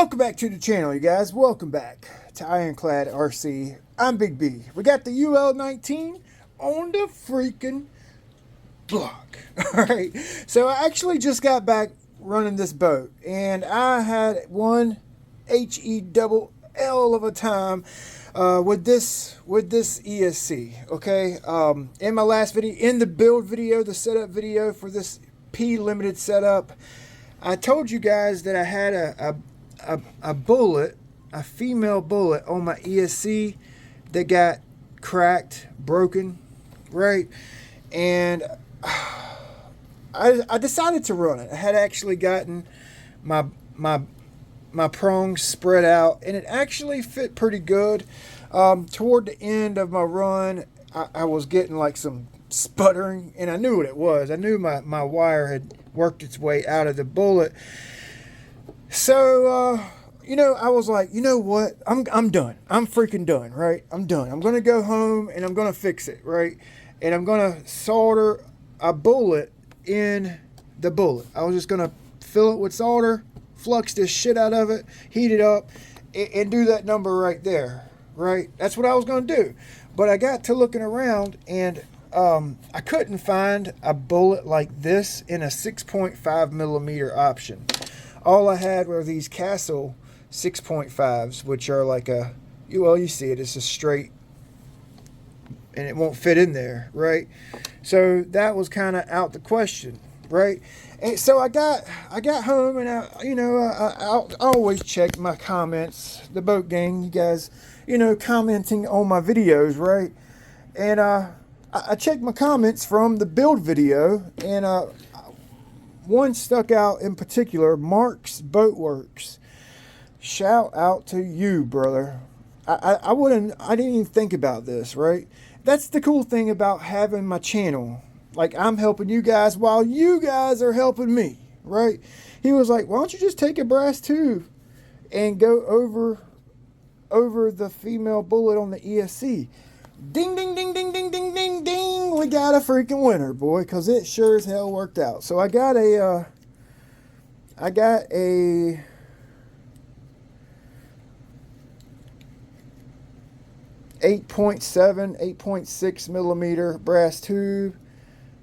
Welcome back to the channel, you guys. Welcome back to ironcladedout. I'm Big B. We got the Ul-19 on the freaking block. Alright, so I actually just got back running this boat, and I had one HELL of a time with this ESC. Okay, in my last video, in the build video, the setup video for this P limited setup, I told you guys that I had a bullet, a female bullet on my ESC that got cracked, broken, right? And I decided to run it. I had actually gotten my prongs spread out, and it actually fit pretty good. Toward the end of my run, I was getting like some sputtering, and I knew what it was. I knew my wire had worked its way out of the bullet. So you know, I was like, you know what, I'm done. I'm freaking done, right? I'm done. I'm gonna go home and I'm gonna fix it, right? And I'm gonna solder a bullet in the bullet. I was just gonna fill it with solder, flux this shit out of it, heat it up, and do that number right there, right? That's what I was gonna do. But I got to looking around, and I couldn't find a bullet like this in a 6.5 millimeter option. All I had were these Castle 6.5s, which are like a, well, you see it, it's a straight, and it won't fit in there, right? So that was kind of out the question, right? And so I got home, and I always check my comments, the boat gang, you guys, you know, commenting on my videos, right? And I checked my comments from the build video, and one stuck out in particular, Mark's Boatworks. Shout out to you, brother. I didn't even think about this, right? That's the cool thing about having my channel. Like, I'm helping you guys while you guys are helping me, right? He was like, why don't you just take a brass tube and go over the female bullet on the ESC? Ding, ding, ding, ding, ding, ding, ding, ding. We got a freaking winner, boy, because it sure as hell worked out. So I got a 8.7, 8.6 millimeter brass tube.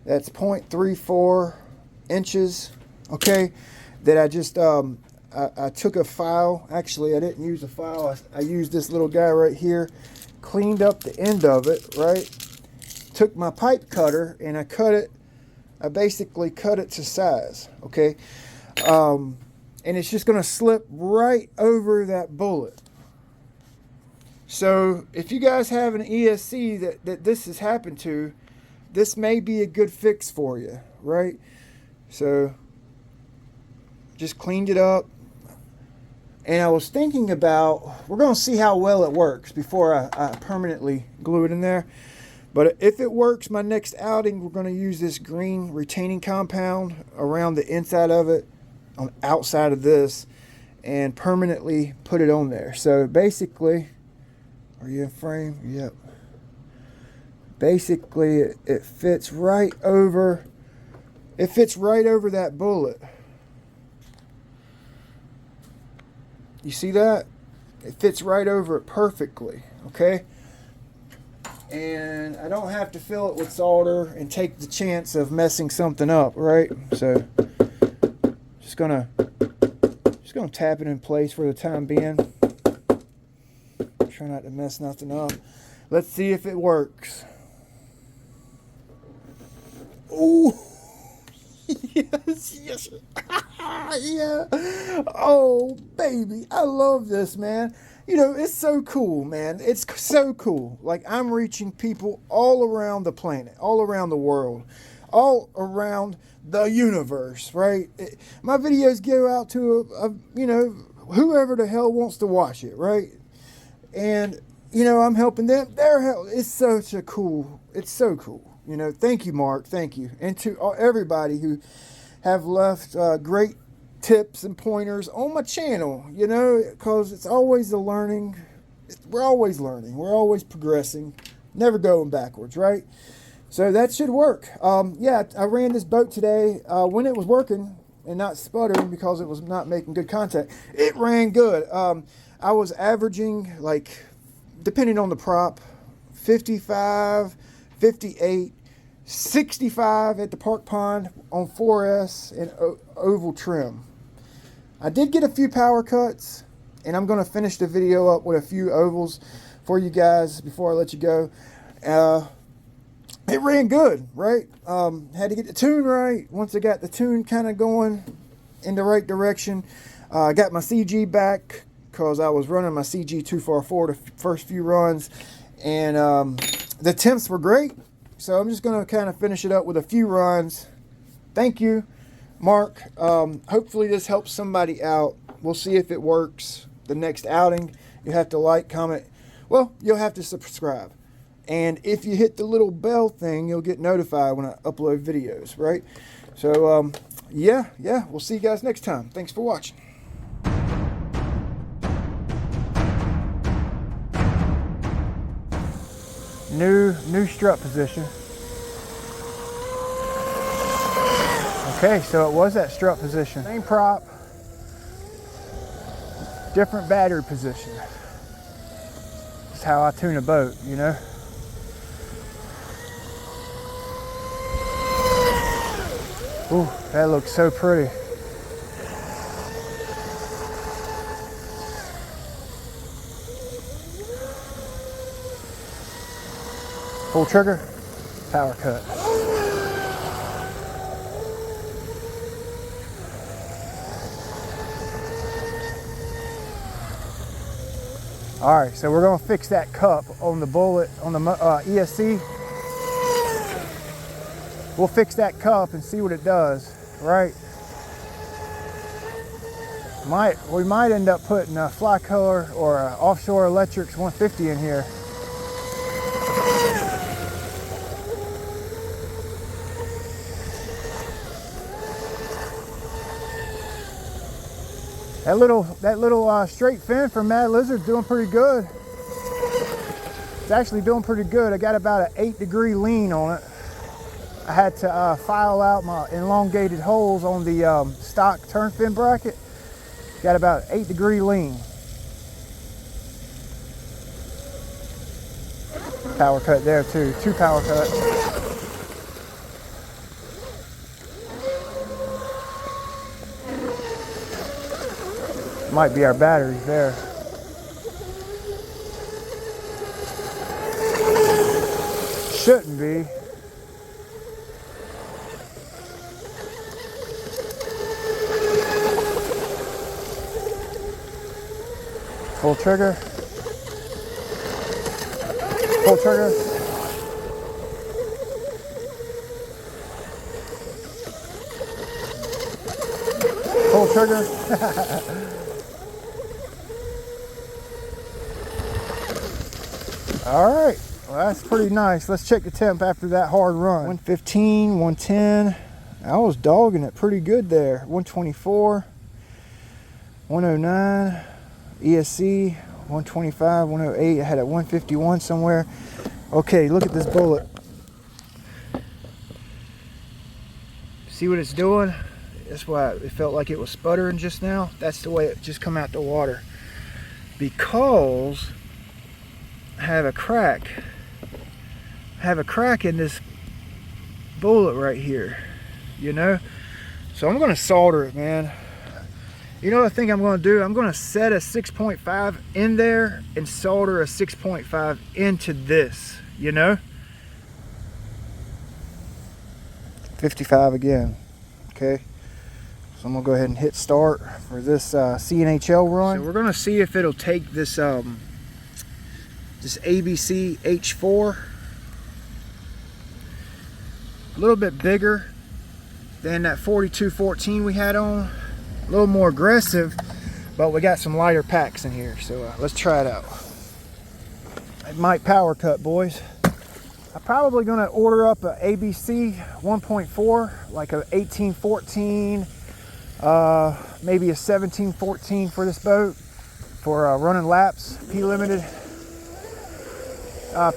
That's 0.34 inches, okay? That I just, I took a file. Actually, I didn't use a file. I used this little guy right here. Cleaned up the end of it, right? Took my pipe cutter and I cut it. I basically cut it to size, okay? And it's just gonna slip right over that bullet. So if you guys have an ESC that this has happened to, this may be a good fix for you, right? So just cleaned it up. And I was thinking about, we're going to see how well it works before I permanently glue it in there. But if it works, my next outing, we're going to use this green retaining compound around the inside of it, on the outside of this, and permanently put it on there. So basically, are you in frame? Yep. Basically, it fits right over, that bullet. You see that? It fits right over it perfectly, okay? And I don't have to fill it with solder and take the chance of messing something up, right? So just gonna tap it in place for the time being. Try not to mess nothing up. Let's see if it works. Ooh. Yes, yes. Yeah. Oh, baby. I love this, man. You know, it's so cool, man. It's so cool. Like, I'm reaching people all around the planet, all around the world, all around the universe, right? My videos go out to, you know, whoever the hell wants to watch it, right? And, you know, I'm helping them. It's such a cool, it's so cool. You know, thank you, Mark. Thank you. And to everybody who have left great tips and pointers on my channel, you know, because it's always the learning. We're always learning. We're always progressing, never going backwards, right? So that should work. Yeah, I ran this boat today when it was working, and not sputtering because it was not making good contact. It ran good. I was averaging, like, depending on the prop, 55, 58, 65 at the park pond on 4S and oval trim. I did get a few power cuts, and I'm going to finish the video up with a few ovals for you guys before I let you go. It ran good, right? Had to get the tune right. Once I got the tune kind of going in the right direction, I got my CG back because I was running my CG too far forward the first few runs, and the temps were great. So I'm just going to kind of finish it up with a few runs. Thank you, Mark. Hopefully this helps somebody out. We'll see if it works the next outing. You have to like, comment. Well, you'll have to subscribe. And if you hit the little bell thing, you'll get notified when I upload videos, right? So, yeah, we'll see you guys next time. Thanks for watching. New strut position. Okay, so it was that strut position. Same prop, different battery position. That's how I tune a boat, you know? Ooh, that looks so pretty. Full trigger, power cut. All right, so we're gonna fix that cup on the bullet, on the ESC. We'll fix that cup and see what it does, right? We might end up putting a fly color or a Offshore Electrics 150 in here. That little straight fin from Mad Lizard's doing pretty good. It's actually doing pretty good. I got about an 8-degree lean on it. I had to file out my elongated holes on the stock turn fin bracket. Got about 8-degree lean. Power cut there too, 2 power cuts. Might be our batteries there. Shouldn't be. Full trigger. Full trigger. Full trigger. All right, well, that's pretty nice. Let's check the temp after that hard run. 115, 110. I was dogging it pretty good there. 124, 109, ESC, 125, 108. I had a 151 somewhere. Okay, look at this bullet. See what it's doing? That's why it felt like it was sputtering just now. That's the way it just come out the water. Because have a crack in this bullet right here, you know. So I'm going to solder it, man. You know what I think I'm going to do? I'm going to set a 6.5 in there and solder a 6.5 into this, you know. 55 again. Okay, so I'm going to go ahead and hit start for this CNHL run. So we're going to see if it'll take this this ABC H4, a little bit bigger than that 4214 we had on, a little more aggressive, but we got some lighter packs in here, so let's try it out. It might power cut, boys. I'm probably going to order up a ABC 1.4, like a 1814, maybe a 1714 for this boat, for running laps, P-limited.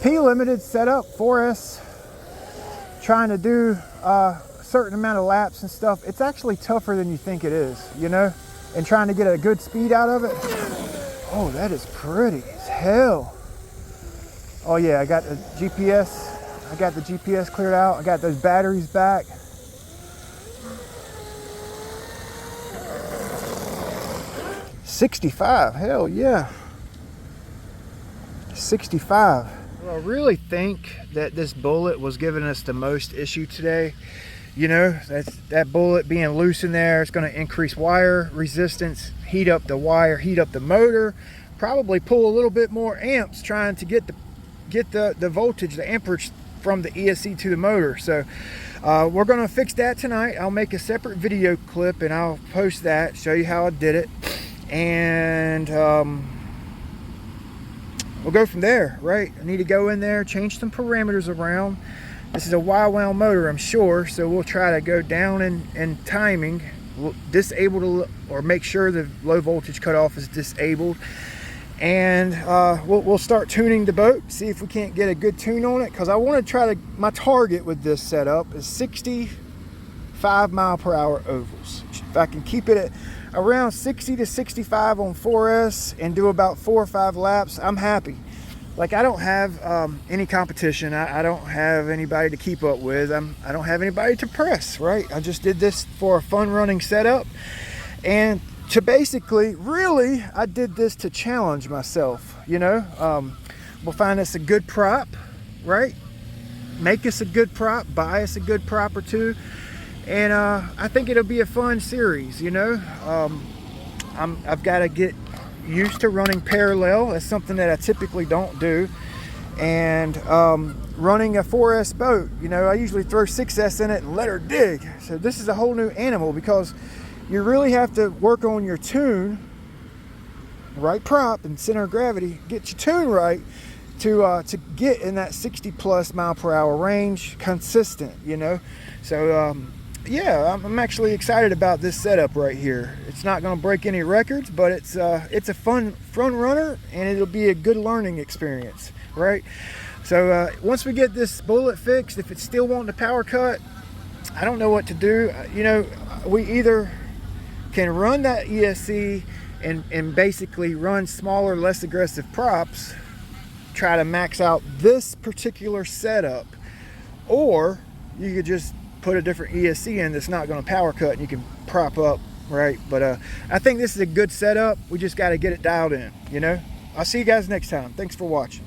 P-limited setup, 4S, trying to do certain amount of laps and stuff, it's actually tougher than you think it is, you know, and trying to get a good speed out of it. Oh, that is pretty as hell. Oh yeah, I got the GPS. I got the GPS cleared out. I got those batteries back. $65, hell yeah. 65. Well, I really think that this bullet was giving us the most issue today. You know, that bullet being loose in there, it's going to increase wire resistance, heat up the wire, heat up the motor, probably pull a little bit more amps trying to get the voltage, the amperage from the ESC to the motor. So we're going to fix that tonight. I'll make a separate video clip and I'll post that, show you how I did it, and we'll go from there, right? I need to go in there, change some parameters around. This is a Y-wound motor, I'm sure, so we'll try to go down in timing. We'll disable or make sure the low voltage cutoff is disabled, and we'll start tuning the boat, see if we can't get a good tune on it, because I want to try to, my target with this setup is 65 mile per hour ovals. If I can keep it at around 60 to 65 on 4S and do about 4 or 5 laps, I'm happy. Like, I don't have any competition. I don't have anybody to keep up with. I don't have anybody to press, right? I just did this for a fun running setup, and to basically, really, I did this to challenge myself, you know. We'll find us a good prop, right? Make us a good prop, buy us a good prop or two, and I think it'll be a fun series, you know. I've got to get used to running parallel. That's something that I typically don't do, and running a 4S boat, you know, I usually throw 6S in it and let her dig. So this is a whole new animal, because you really have to work on your tune, right prop and center of gravity, get your tune right to get in that 60 plus mile per hour range consistent, you know. So yeah, I'm actually excited about this setup right here. It's not going to break any records, but it's a fun runner, and it'll be a good learning experience, right? So once we get this bullet fixed, if it's still wanting to power cut, I don't know what to do. You know, we either can run that ESC and basically run smaller, less aggressive props, try to max out this particular setup, or you could just put a different ESC in that's not going to power cut and you can prop up, right? But I think this is a good setup. We just got to get it dialed in, you know. I'll see you guys next time. Thanks for watching.